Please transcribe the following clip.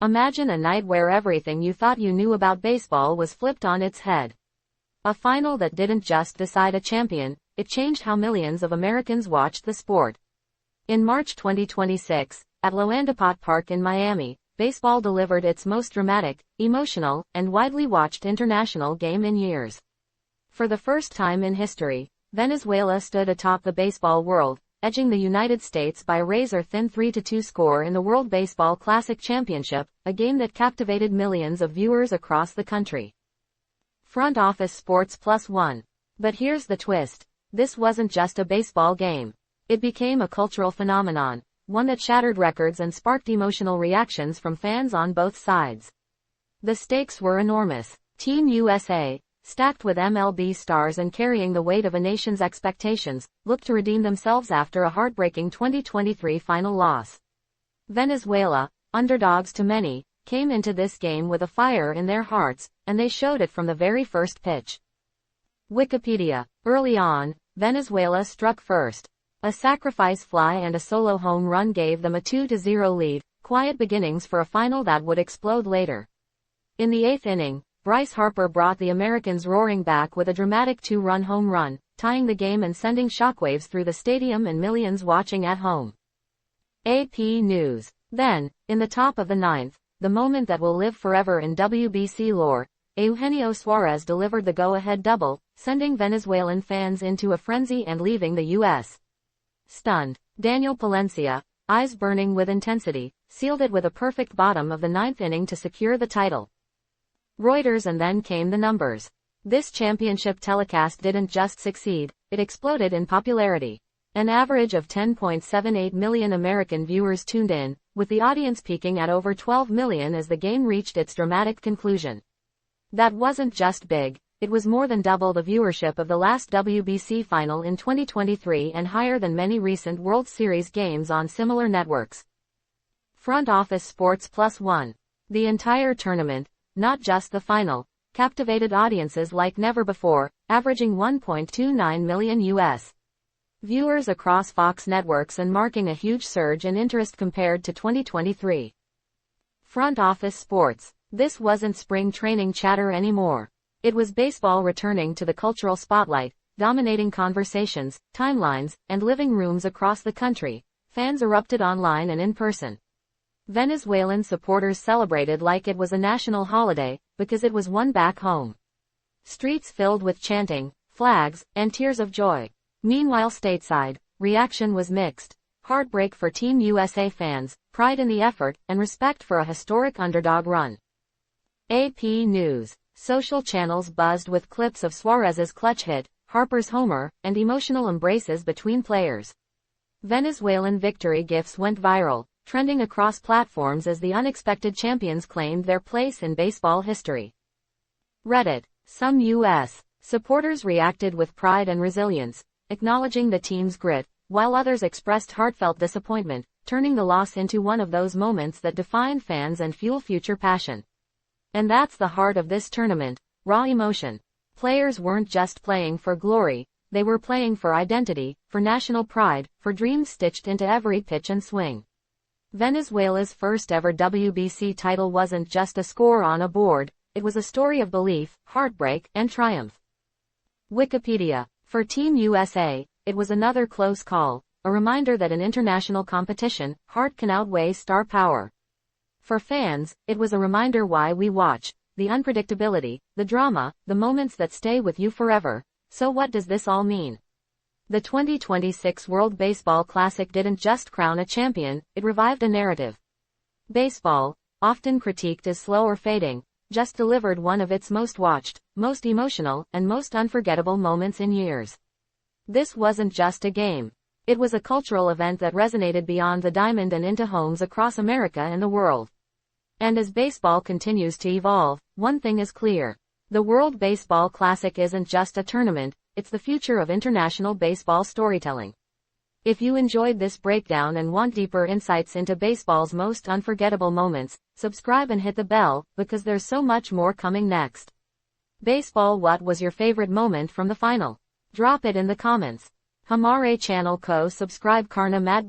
Imagine a night where everything you thought you knew about baseball was flipped on its head. A final that didn't just decide a champion, it changed how millions of Americans watched the sport. In March 2026, at Loandapot Park in Miami, baseball delivered its most dramatic, emotional, and widely watched international game in years. For the first time in history, Venezuela stood atop the baseball world, edging the United States by a razor-thin 3-2 score in the World Baseball Classic Championship, a game that captivated millions of viewers across the country. Front Office Sports +1. But here's the twist. This wasn't just a baseball game. It became a cultural phenomenon, one that shattered records and sparked emotional reactions from fans on both sides. The stakes were enormous. Team USA, stacked with MLB stars and carrying the weight of a nation's expectations, looked to redeem themselves after a heartbreaking 2023 final loss. Venezuela, underdogs to many, came into this game with a fire in their hearts, and they showed it from the very first pitch. Wikipedia. Early on, Venezuela struck first. A sacrifice fly and a solo home run gave them a 2-0 lead, quiet beginnings for a final that would explode later. In the 8th inning, Bryce Harper brought the Americans roaring back with a dramatic 2-run home run, tying the game and sending shockwaves through the stadium and millions watching at home. AP News. Then, in the top of the 9th, the moment that will live forever in WBC lore, Eugenio Suarez delivered the go-ahead double, sending Venezuelan fans into a frenzy and leaving the U.S. stunned. Daniel Palencia, eyes burning with intensity, sealed it with a perfect bottom of the 9th inning to secure the title. Reuters. And then came the numbers. This championship telecast didn't just succeed, it exploded in popularity. An average of 10.78 million American viewers tuned in, with the audience peaking at over 12 million as the game reached its dramatic conclusion. That wasn't just big, it was more than double the viewership of the last WBC final in 2023 and higher than many recent World Series games on similar networks. Front Office Sports +1. The entire tournament, not just the final, captivated audiences like never before, averaging 1.29 million U.S. viewers across Fox networks and marking a huge surge in interest compared to 2023. Front Office Sports. This wasn't spring training chatter anymore. It was baseball returning to the cultural spotlight, dominating conversations, timelines, and living rooms across the country. Fans erupted online and in person. Venezuelan supporters celebrated like it was a national holiday, because it was won back home. Streets filled with chanting, flags, and tears of joy. Meanwhile stateside, reaction was mixed. Heartbreak for Team USA fans, pride in the effort, and respect for a historic underdog run. AP News. Social channels buzzed with clips of Suarez's clutch hit, Harper's homer, and emotional embraces between players. Venezuelan victory gifs went viral, trending across platforms as the unexpected champions claimed their place in baseball history. Reddit. Some U.S. supporters reacted with pride and resilience, acknowledging the team's grit, while others expressed heartfelt disappointment, turning the loss into one of those moments that define fans and fuel future passion. And that's the heart of this tournament, raw emotion. Players weren't just playing for glory, they were playing for identity, for national pride, for dreams stitched into every pitch and swing. Venezuela's first ever WBC title wasn't just a score on a board, it was a story of belief, heartbreak, and triumph. Wikipedia. For Team USA, it was another close call, a reminder that in international competition, heart can outweigh star power. For fans, it was a reminder why we watch, the unpredictability, the drama, the moments that stay with you forever. So what does this all mean? The 2026 World Baseball Classic didn't just crown a champion, it revived a narrative. Baseball, often critiqued as slow or fading, just delivered one of its most watched, most emotional, and most unforgettable moments in years. This wasn't just a game. It was a cultural event that resonated beyond the diamond and into homes across America and the world. And as baseball continues to evolve, one thing is clear. The World Baseball Classic isn't just a tournament, it's the future of international baseball storytelling. If you enjoyed this breakdown and want deeper insights into baseball's most unforgettable moments, subscribe and hit the bell, because there's so much more coming next. Baseball. What was your favorite moment from the final? Drop it in the comments. Hamare channel ko subscribe karna mat